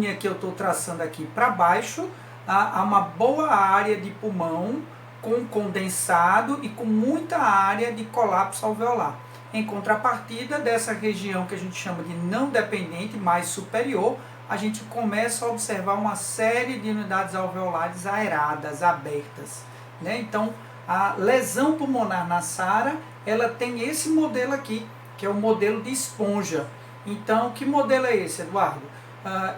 linha que eu estou traçando aqui para baixo, há uma boa área de pulmão com condensado e com muita área de colapso alveolar. Em contrapartida dessa região que a gente chama de não dependente, mais superior, a gente começa a observar uma série de unidades alveolares aeradas, abertas, né? Então, a lesão pulmonar na SARA, ela tem esse modelo aqui, que é o modelo de esponja. Então, que modelo é esse, Eduardo?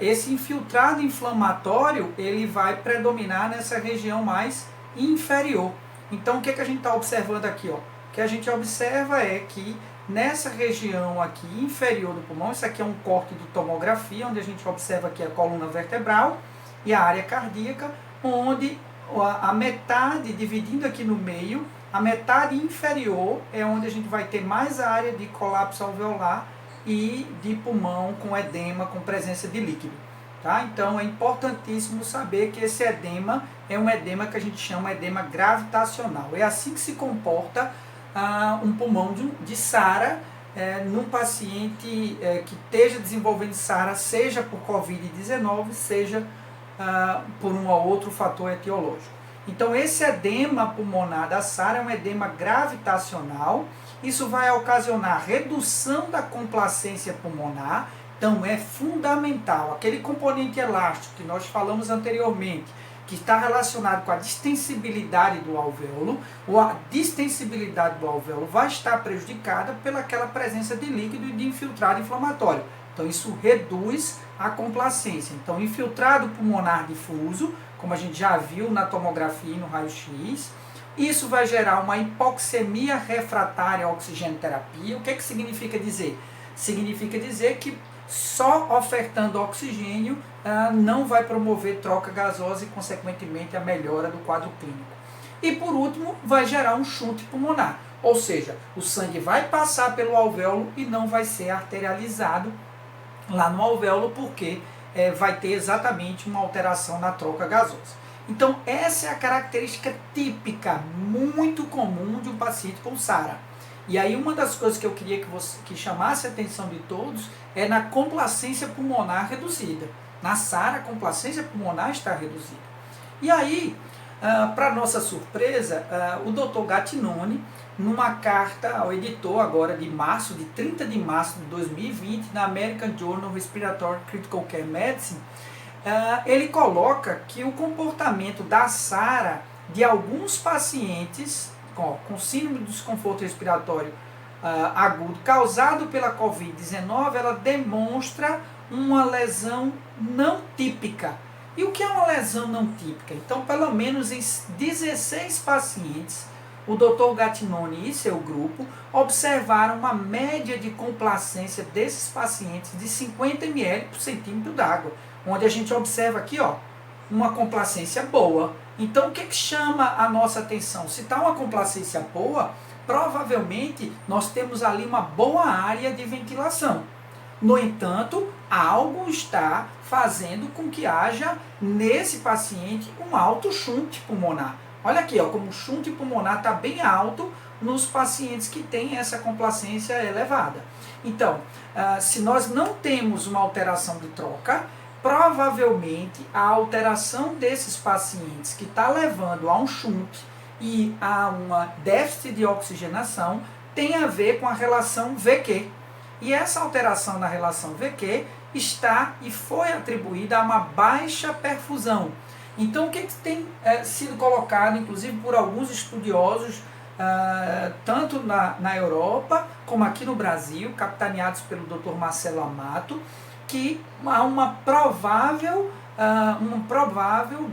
Esse infiltrado inflamatório, ele vai predominar nessa região mais inferior. Então, o que a gente está observando aqui? Ó? O que a gente observa é que nessa região aqui inferior do pulmão, isso aqui é um corte de tomografia, onde a gente observa aqui a coluna vertebral e a área cardíaca, onde a metade, dividindo aqui no meio, a metade inferior é onde a gente vai ter mais área de colapso alveolar e de pulmão com edema, com presença de líquido. Tá? Então é importantíssimo saber que esse edema é um edema que a gente chama de edema gravitacional. É assim que se comporta um pulmão de SARA num paciente que esteja desenvolvendo SARA, seja por Covid-19, seja por um ou outro fator etiológico. Então esse edema pulmonar da SARA é um edema gravitacional. Isso vai ocasionar redução da complacência pulmonar. Então é fundamental, aquele componente elástico que nós falamos anteriormente, que está relacionado com a distensibilidade do alvéolo, ou a distensibilidade do alvéolo vai estar prejudicada pelaquela presença de líquido e de infiltrado inflamatório. Então isso reduz a complacência. Então infiltrado pulmonar difuso, como a gente já viu na tomografia e no raio-x, isso vai gerar uma hipoxemia refratária à oxigenoterapia. O que significa dizer? Significa dizer que só ofertando oxigênio não vai promover troca gasosa e, consequentemente, a melhora do quadro clínico. E, por último, vai gerar um chute pulmonar, ou seja, o sangue vai passar pelo alvéolo e não vai ser arterializado lá no alvéolo, porque vai ter exatamente uma alteração na troca gasosa. Então, essa é a característica típica, muito comum de um paciente com SARA. E aí uma das coisas que eu queria que chamasse a atenção de todos é na complacência pulmonar reduzida. Na SARA, a complacência pulmonar está reduzida. E aí, para nossa surpresa, o Dr. Gattinoni, numa carta ao editor agora de 30 de março de 2020, na American Journal of Respiratory Critical Care Medicine, ele coloca que o comportamento da SARA de alguns pacientes com síndrome de desconforto respiratório agudo causado pela Covid-19, ela demonstra uma lesão não típica. E o que é uma lesão não típica? Então, pelo menos em 16 pacientes, o Dr. Gattinoni e seu grupo observaram uma média de complacência desses pacientes de 50 ml por centímetro d'água, onde a gente observa aqui, ó, uma complacência boa. Então, o que chama a nossa atenção? Se está uma complacência boa, provavelmente nós temos ali uma boa área de ventilação. No entanto, algo está fazendo com que haja nesse paciente um alto chunte pulmonar. Olha aqui, ó, como o chunte pulmonar está bem alto nos pacientes que têm essa complacência elevada. Então, se nós não temos uma alteração de troca, provavelmente a alteração desses pacientes que está levando a um chunte e a uma déficit de oxigenação tem a ver com a relação VQ. E essa alteração na relação VQ está e foi atribuída a uma baixa perfusão. Então, o que tem sido colocado, inclusive por alguns estudiosos, tanto na Europa como aqui no Brasil, capitaneados pelo Dr. Marcelo Amato, que há uma provável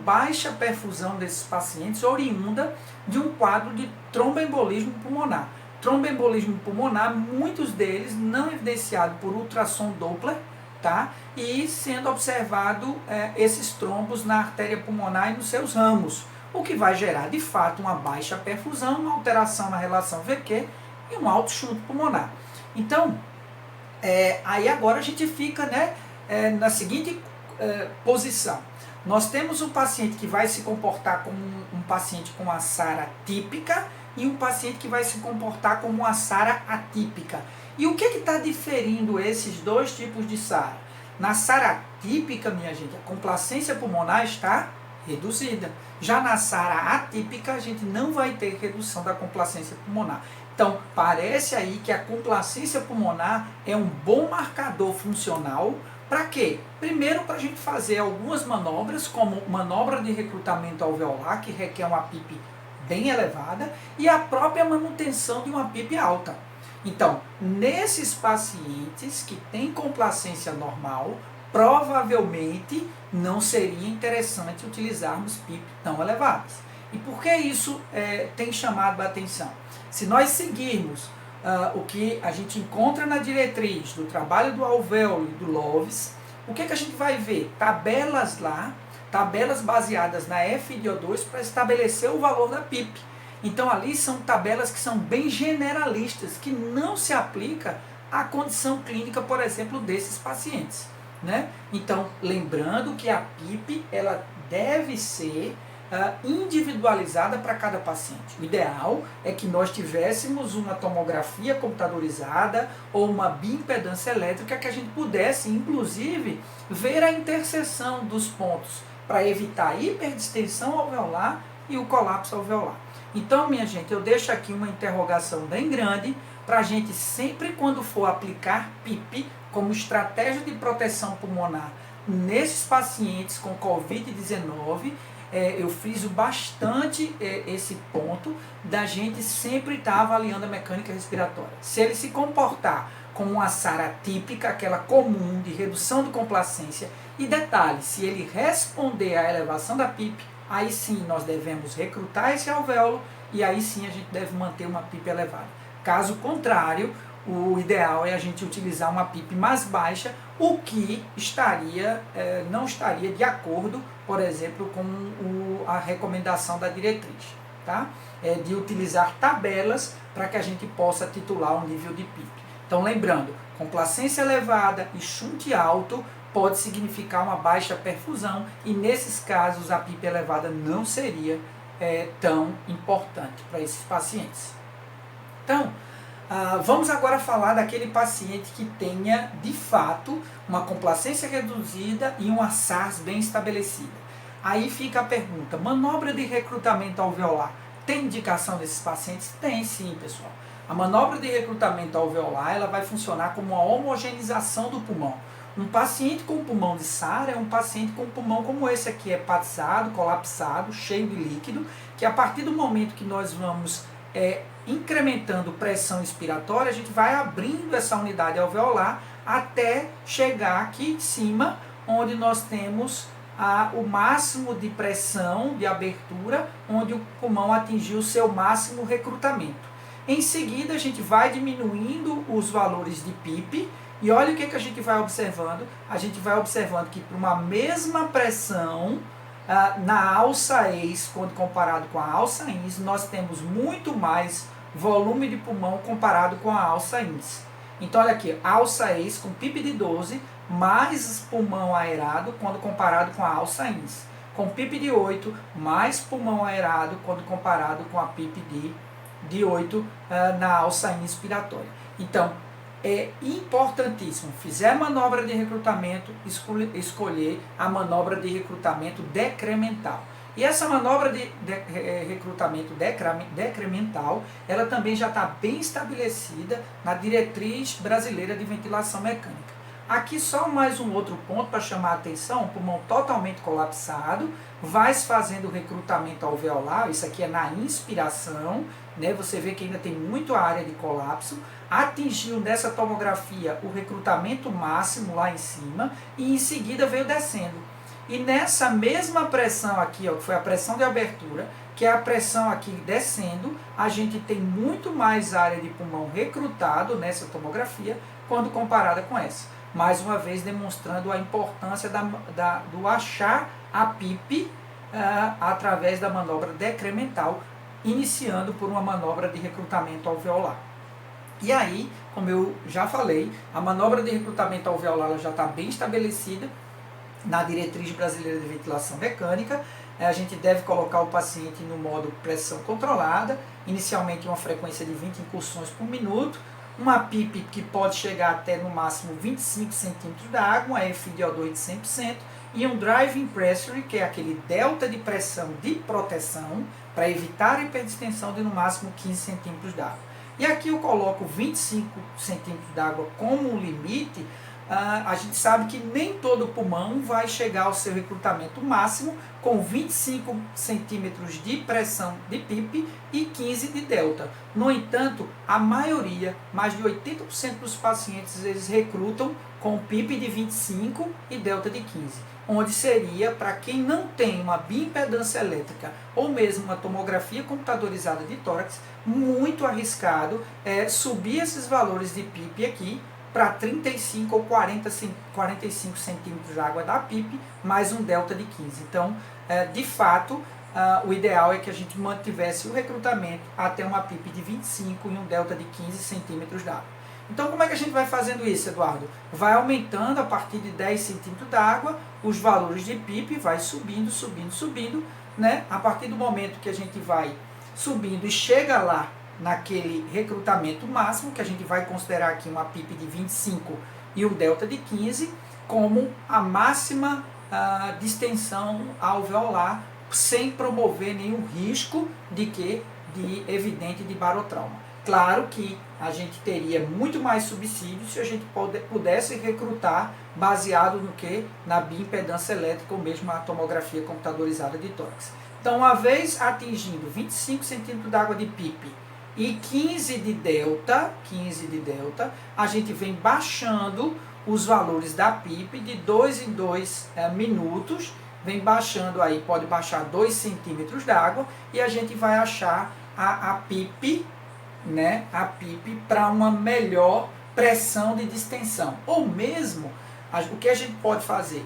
baixa perfusão desses pacientes oriunda de um quadro de tromboembolismo pulmonar. Tromboembolismo pulmonar, muitos deles não evidenciados por ultrassom Doppler, tá? E sendo observado esses trombos na artéria pulmonar e nos seus ramos, o que vai gerar de fato uma baixa perfusão, uma alteração na relação VQ e um alto chute pulmonar. Então, aí agora a gente fica na seguinte posição. Nós temos um paciente que vai se comportar como um paciente com a SARA típica e um paciente que vai se comportar como uma SARA atípica. E o que está diferindo esses dois tipos de SARA? Na SARA típica, minha gente, a complacência pulmonar está reduzida. Já na SARA atípica, a gente não vai ter redução da complacência pulmonar. Então, parece aí que a complacência pulmonar é um bom marcador funcional. Para quê? Primeiro, para a gente fazer algumas manobras, como manobra de recrutamento alveolar, que requer uma PIP bem elevada, e a própria manutenção de uma PIP alta. Então, nesses pacientes que têm complacência normal, provavelmente não seria interessante utilizarmos PIP tão elevadas. E por que isso tem chamado a atenção? Se nós seguirmos o que a gente encontra na diretriz do trabalho do alvéolo e do Loves, o que a gente vai ver? Tabelas lá, tabelas baseadas na FiO2 para estabelecer o valor da PIP. Então ali são tabelas que são bem generalistas, que não se aplica à condição clínica, por exemplo, desses pacientes, né? Então, lembrando que a PIP ela deve ser individualizada para cada paciente. O ideal é que nós tivéssemos uma tomografia computadorizada ou uma bioimpedância elétrica que a gente pudesse, inclusive, ver a interseção dos pontos para evitar a hiperdistensão alveolar e o colapso alveolar. Então, minha gente, eu deixo aqui uma interrogação bem grande para a gente sempre quando for aplicar PIP como estratégia de proteção pulmonar nesses pacientes com Covid-19, eu friso bastante esse ponto da gente sempre estar avaliando a mecânica respiratória. Se ele se comportar como uma SARA típica, aquela comum de redução de complacência, e detalhe, se ele responder à elevação da PIP, aí sim nós devemos recrutar esse alvéolo e aí sim a gente deve manter uma PIP elevada. Caso contrário, o ideal é a gente utilizar uma PIP mais baixa, o que não estaria de acordo, por exemplo, com a recomendação da diretriz, tá? De utilizar tabelas para que a gente possa titular um nível de PIP. Então, lembrando, complacência elevada e shunt alto pode significar uma baixa perfusão e nesses casos a PIP elevada não seria tão importante para esses pacientes. Então, vamos agora falar daquele paciente que tenha, de fato, uma complacência reduzida e uma SARS bem estabelecida. Aí fica a pergunta, manobra de recrutamento alveolar tem indicação desses pacientes? Tem sim, pessoal. A manobra de recrutamento alveolar ela vai funcionar como uma homogeneização do pulmão. Um paciente com pulmão de SARA é um paciente com pulmão como esse aqui, hepatizado, colapsado, cheio de líquido, que a partir do momento que nós vamos incrementando pressão expiratória, a gente vai abrindo essa unidade alveolar até chegar aqui em cima, onde nós temos o máximo de pressão, de abertura, onde o pulmão atingiu o seu máximo recrutamento. Em seguida, a gente vai diminuindo os valores de PIP, e olha o que a gente vai observando. A gente vai observando que para uma mesma pressão, na alça ex, quando comparado com a alça ins, nós temos muito mais volume de pulmão comparado com a alça ins. Então, olha aqui, alça ex com PIP de 12, mais pulmão aerado quando comparado com a alça ins. Com PIP de 8, mais pulmão aerado quando comparado com a PIP de 8 na alça inspiratória. Então, é importantíssimo, fizer manobra de recrutamento, escolher a manobra de recrutamento decremental. E essa manobra de recrutamento decremental, ela também já está bem estabelecida na diretriz brasileira de ventilação mecânica. Aqui só mais um outro ponto para chamar a atenção, pulmão totalmente colapsado, vai fazendo o recrutamento alveolar, isso aqui é na inspiração, né? Você vê que ainda tem muito área de colapso, atingiu nessa tomografia o recrutamento máximo lá em cima e em seguida veio descendo. E nessa mesma pressão aqui, ó, que foi a pressão de abertura, que é a pressão aqui descendo, a gente tem muito mais área de pulmão recrutado nessa tomografia quando comparada com essa. Mais uma vez demonstrando a importância do achar a PIP através da manobra decremental, iniciando por uma manobra de recrutamento alveolar. E aí, como eu já falei, a manobra de recrutamento alveolar já está bem estabelecida na diretriz brasileira de ventilação mecânica. A gente deve colocar o paciente no modo pressão controlada, inicialmente uma frequência de 20 incursões por minuto, uma PIP que pode chegar até no máximo 25 centímetros da água, uma FiO2 de 100%, e um driving pressure, que é aquele delta de pressão de proteção, para evitar a hiperdistensão de no máximo 15 centímetros d'água. E aqui eu coloco 25 centímetros d'água como limite. A gente sabe que nem todo pulmão vai chegar ao seu recrutamento máximo com 25 centímetros de pressão de PIP e 15 de delta. No entanto, a maioria, mais de 80% dos pacientes, eles recrutam com PIP de 25 e delta de 15, onde seria, para quem não tem uma bioimpedância elétrica ou mesmo uma tomografia computadorizada de tórax, muito arriscado subir esses valores de PIP aqui para 35 ou 45 centímetros de água da PIP, mais um delta de 15. Então, de fato, o ideal é que a gente mantivesse o recrutamento até uma PIP de 25 e um delta de 15 centímetros de água. Então, como é que a gente vai fazendo isso, Eduardo? Vai aumentando a partir de 10 centímetros d'água, os valores de PIP vai subindo, subindo, subindo, né? A partir do momento que a gente vai subindo e chega lá naquele recrutamento máximo, que a gente vai considerar aqui uma PIP de 25 e um delta de 15, como a máxima distensão alveolar, sem promover nenhum risco de evidente de barotrauma. Claro que a gente teria muito mais subsídio se a gente pudesse recrutar baseado no que? Na bioimpedância elétrica ou mesmo a tomografia computadorizada de tórax. Então, uma vez atingindo 25 centímetros d'água de PIP e 15 de delta, a gente vem baixando os valores da PIP de 2 em 2 minutos, vem baixando aí, pode baixar 2 centímetros d'água e a gente vai achar a PIP, né, a PIP para uma melhor pressão de distensão. Ou mesmo, o que a gente pode fazer?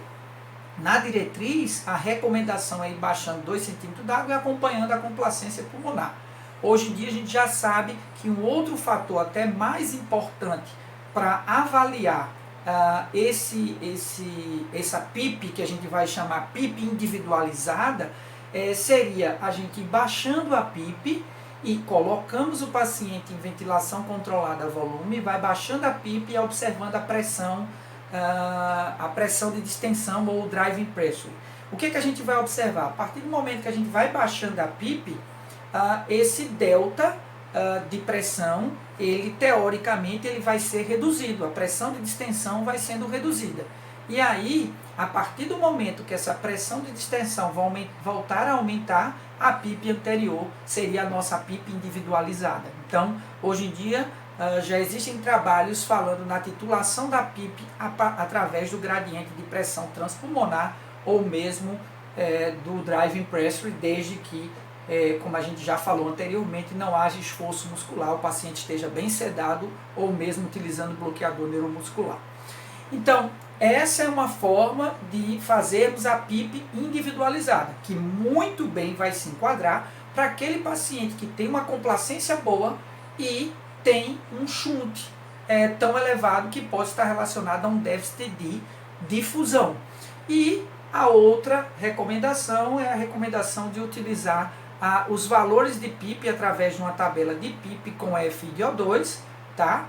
Na diretriz, a recomendação é ir baixando 2 centímetros d'água e acompanhando a complacência pulmonar. Hoje em dia a gente já sabe que um outro fator até mais importante para avaliar essa PIP, que a gente vai chamar PIP individualizada, seria a gente ir baixando a PIP e colocamos o paciente em ventilação controlada a volume, vai baixando a PIP e observando a pressão de distensão ou driving pressure. O que a gente vai observar? A partir do momento que a gente vai baixando a PIP, esse delta de pressão, ele teoricamente ele vai ser reduzido, a pressão de distensão vai sendo reduzida. E aí, a partir do momento que essa pressão de distensão vai voltar a aumentar, a PIP anterior seria a nossa PIP individualizada. Então, hoje em dia, já existem trabalhos falando na titulação da PIP através do gradiente de pressão transpulmonar ou mesmo do driving pressure, desde que, como a gente já falou anteriormente, não haja esforço muscular, o paciente esteja bem sedado ou mesmo utilizando bloqueador neuromuscular. Então, essa é uma forma de fazermos a PIP individualizada, que muito bem vai se enquadrar para aquele paciente que tem uma complacência boa e tem um shunt tão elevado que pode estar relacionado a um déficit de difusão. E a outra recomendação é a recomendação de utilizar os valores de PIP através de uma tabela de PIP com FiO2, tá?